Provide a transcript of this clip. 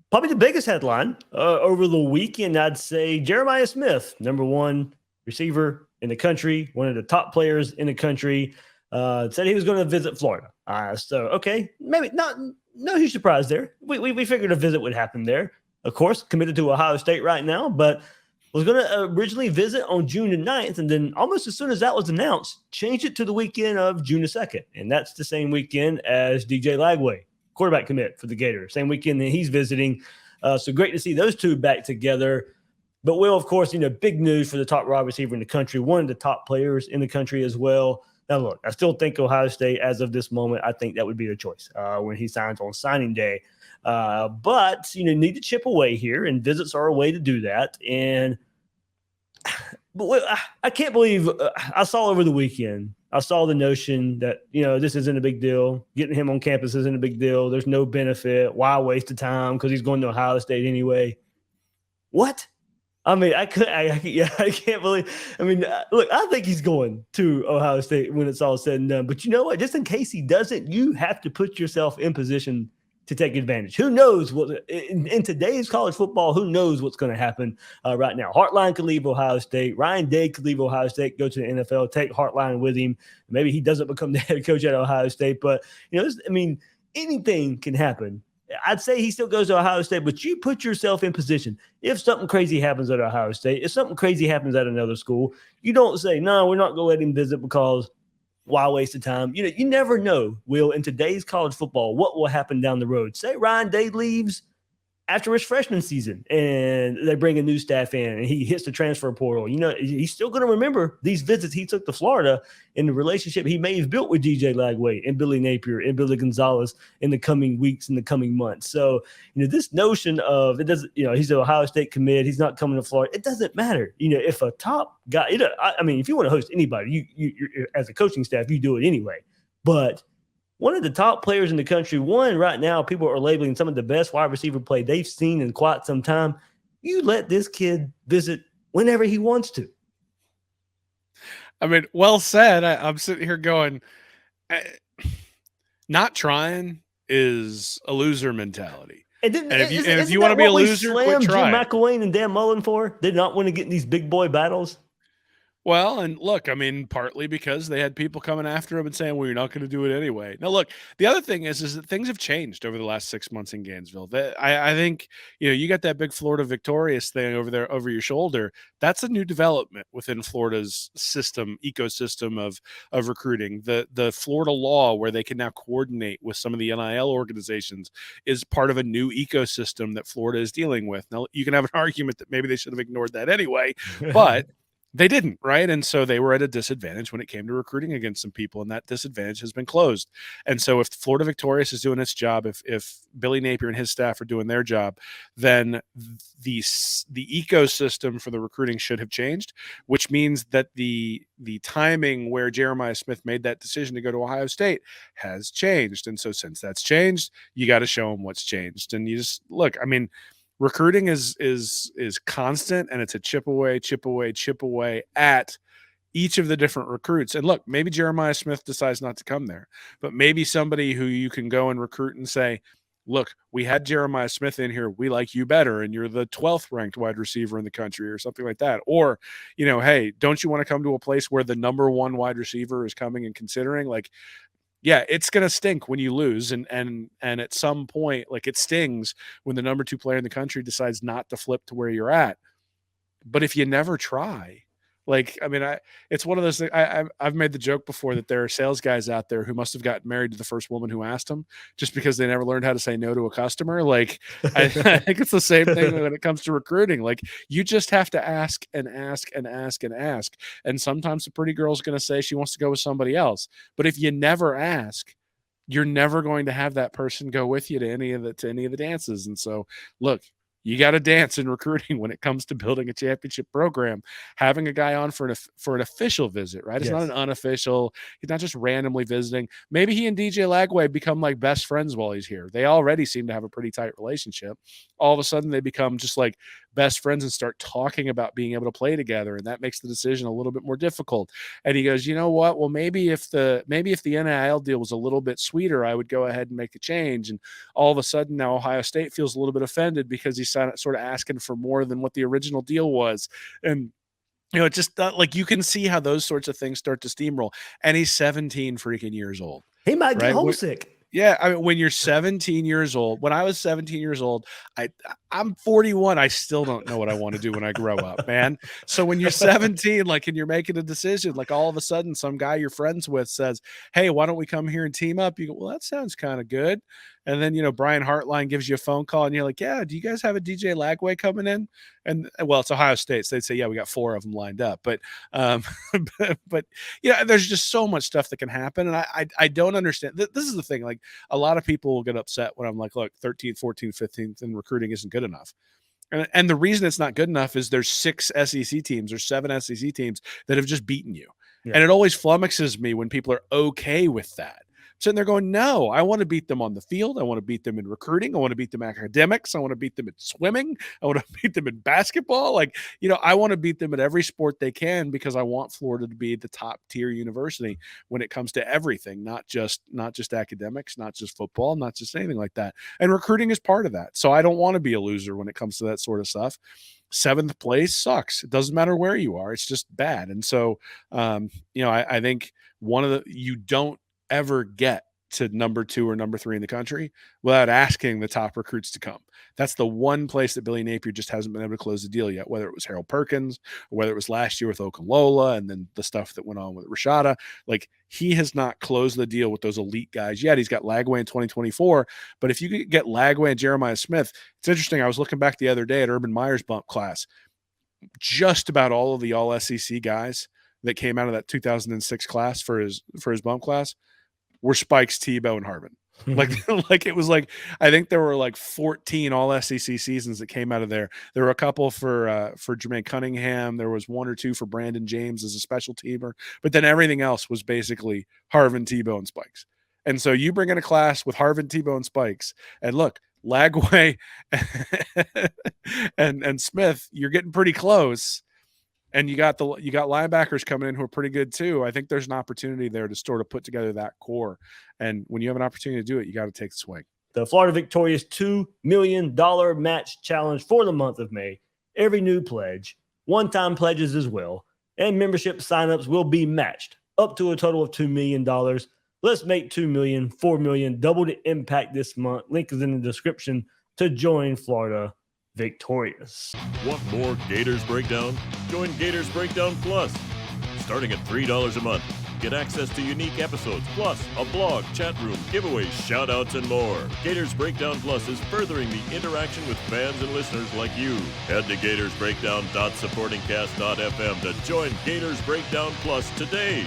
Probably the biggest headline over the weekend, I'd say Jeremiah Smith, number one receiver in the country, one of the top players in the country, said he was going to visit Florida. So, okay, maybe not, no huge surprise there. We figured a visit would happen there. Of course, committed to Ohio State right now, but was going to originally visit on June the 9th. And then almost as soon as that was announced, changed it to the weekend of June the 2nd. And that's the same weekend as DJ Lagway, quarterback commit for the Gators. Same weekend that he's visiting. So great to see those two back together. But Will, of course, big news for the top wide receiver in the country, one of the top players in the country as well. Now, look, I still think Ohio State, as of this moment, I think that would be the choice when he signs on signing day. But, need to chip away here, and visits are a way to do that. And but I can't believe I saw over the weekend, I saw the notion that, this isn't a big deal. Getting him on campus isn't a big deal. There's no benefit. Why waste the time? Because he's going to Ohio State anyway. What? I mean, I can't believe. I mean, look, I think he's going to Ohio State when it's all said and done. But you know what? Just in case he doesn't, you have to put yourself in position to take advantage. Who knows what in today's college football? Who knows what's going to happen right now? Hartline could leave Ohio State. Ryan Day could leave Ohio State, go to the NFL, take Hartline with him. Maybe he doesn't become the head coach at Ohio State. But anything can happen. I'd say he still goes to Ohio State, but you put yourself in position. If something crazy happens at Ohio State, if something crazy happens at another school, you don't say, no, we're not going to let him visit because why waste the time? You never know, Will, in today's college football, what will happen down the road. Say Ryan Day leaves after his freshman season and they bring a new staff in and he hits the transfer portal. He's still going to remember these visits he took to Florida and the relationship he may have built with DJ Lagway and Billy Napier and Billy Gonzalez in the coming weeks and the coming months. So, this notion of it doesn't, he's an Ohio State commit, he's not coming to Florida. It doesn't matter. If a top guy, if you want to host anybody, you as a coaching staff, you do it anyway. But one of the top players in the country, one right now, people are labeling some of the best wide receiver play they've seen in quite some time. You let this kid visit whenever he wants to. I mean, well said. I'm sitting here going, not trying is a loser mentality. And if you want to be a loser, quit trying. Jim McElwain and Dan Mullen for did not want to get in these big boy battles. Well, and look, I mean, partly because they had people coming after him and saying, well, you're not going to do it anyway. Now, look, the other thing is that things have changed over the last 6 months in Gainesville. I think, you got that big Florida Victorious thing over there over your shoulder. That's a new development within Florida's ecosystem of recruiting. The Florida law where they can now coordinate with some of the NIL organizations is part of a new ecosystem that Florida is dealing with. Now, you can have an argument that maybe they should have ignored that anyway, but they didn't, right? And so they were at a disadvantage when it came to recruiting against some people, and that disadvantage has been closed. And so if Florida Victorious is doing its job, if Billy Napier and his staff are doing their job, then the ecosystem for the recruiting should have changed, which means that the timing where Jeremiah Smith made that decision to go to Ohio State has changed. And so since that's changed, you got to show them what's changed. And you just look, I mean, recruiting is constant, and it's a chip away at each of the different recruits. And look, maybe Jeremiah Smith decides not to come there, but maybe somebody who you can go and recruit and say, look, we had Jeremiah Smith in here. We like you better, and you're the 12th ranked wide receiver in the country or something like that. Or, hey, don't you want to come to a place where the number one wide receiver is coming and considering? Like, yeah, it's going to stink when you lose. And at some point, like, it stings when the number two player in the country decides not to flip to where you're at. But if you never try, like, I mean, it's one of those things. I've made the joke before that there are sales guys out there who must have gotten married to the first woman who asked them just because they never learned how to say no to a customer. Like, I think it's the same thing when it comes to recruiting. Like, you just have to ask and ask and ask and ask. And sometimes the pretty girl's going to say she wants to go with somebody else. But if you never ask, you're never going to have that person go with you to any of the dances. And so, look, you got to dance in recruiting when it comes to building a championship program. Having a guy on for an official visit, right? It's not an unofficial. He's not just randomly visiting. Maybe he and DJ Lagway become like best friends while he's here. They already seem to have a pretty tight relationship. All of a sudden, they become just like best friends and start talking about being able to play together, and that makes the decision a little bit more difficult. And he goes, you know what? Well, maybe if the NIL deal was a little bit sweeter, I would go ahead and make a change. And all of a sudden now Ohio State feels a little bit offended because he's sort of asking for more than what the original deal was. And it just like you can see how those sorts of things start to steamroll. And he's 17 freaking years old. He might get Right? homesick. Yeah, I mean, when you're 17 years old, when I was 17 years old, I'm 41. I still don't know what I want to do when I grow up, man. So when you're 17, like, and you're making a decision, like all of a sudden some guy you're friends with says, "Hey, why don't we come here and team up?" You go, "Well, that sounds kind of good." And then, Brian Hartline gives you a phone call and you're like, "Yeah, do you guys have a DJ Lagway coming in?" And well, it's Ohio State. So they'd say, "Yeah, we got 4 of them lined up." But, but there's just so much stuff that can happen. And I don't understand. This is the thing. Like, a lot of people will get upset when I'm like, look, 13th, 14th, 15th, and recruiting isn't good enough. And the reason it's not good enough is there's 6 SEC teams or 7 SEC teams that have just beaten you. Yeah. And it always flummoxes me when people are okay with that. So they're going, no, I want to beat them on the field. I want to beat them in recruiting. I want to beat them in academics. I want to beat them in swimming. I want to beat them in basketball. Like, I want to beat them at every sport they can because I want Florida to be the top tier university when it comes to everything, not just academics, not just football, not just anything like that. And recruiting is part of that. So I don't want to be a loser when it comes to that sort of stuff. 7th place sucks. It doesn't matter where you are. It's just bad. And so, I think you don't ever get to number 2 or number 3 in the country without asking the top recruits to come. That's the one place that Billy Napier just hasn't been able to close the deal yet, whether it was Harold Perkins or whether it was last year with Okunlola and then the stuff that went on with Rashada. Like, he has not closed the deal with those elite guys yet. He's got Lagway in 2024, but if you could get Lagway and Jeremiah Smith, it's interesting. I was looking back the other day at Urban Meyer's bump class. Just about all of the all SEC guys that came out of that 2006 class for his bump class were Spikes, Tebow, and Harvin. Like it was like, I think there were like 14 all SEC seasons that came out of there. There were a couple for Jermaine Cunningham. There was 1 or 2 for Brandon James as a special teamer, but then everything else was basically Harvin, Tebow, and Spikes. And so you bring in a class with Harvin, Tebow, and Spikes, and look, Lagway and Smith, you're getting pretty close. And you got linebackers coming in who are pretty good too. I think there's an opportunity there to sort of put together that core. And when you have an opportunity to do it, you got to take the swing. The Florida Victorious $2 million match challenge for the month of May. Every new pledge, one-time pledges as well, and membership signups will be matched up to a total of $2 million. Let's make 2 million, 4 million, double the impact this month. Link is in the description to join Florida Victorious. Want more Gators Breakdown? Join Gators Breakdown Plus. Starting at $3 a month, get access to unique episodes, plus a blog, chat room, giveaways, shout-outs, and more. Gators Breakdown Plus is furthering the interaction with fans and listeners like you. Head to gatorsbreakdown.supportingcast.fm to join Gators Breakdown Plus today.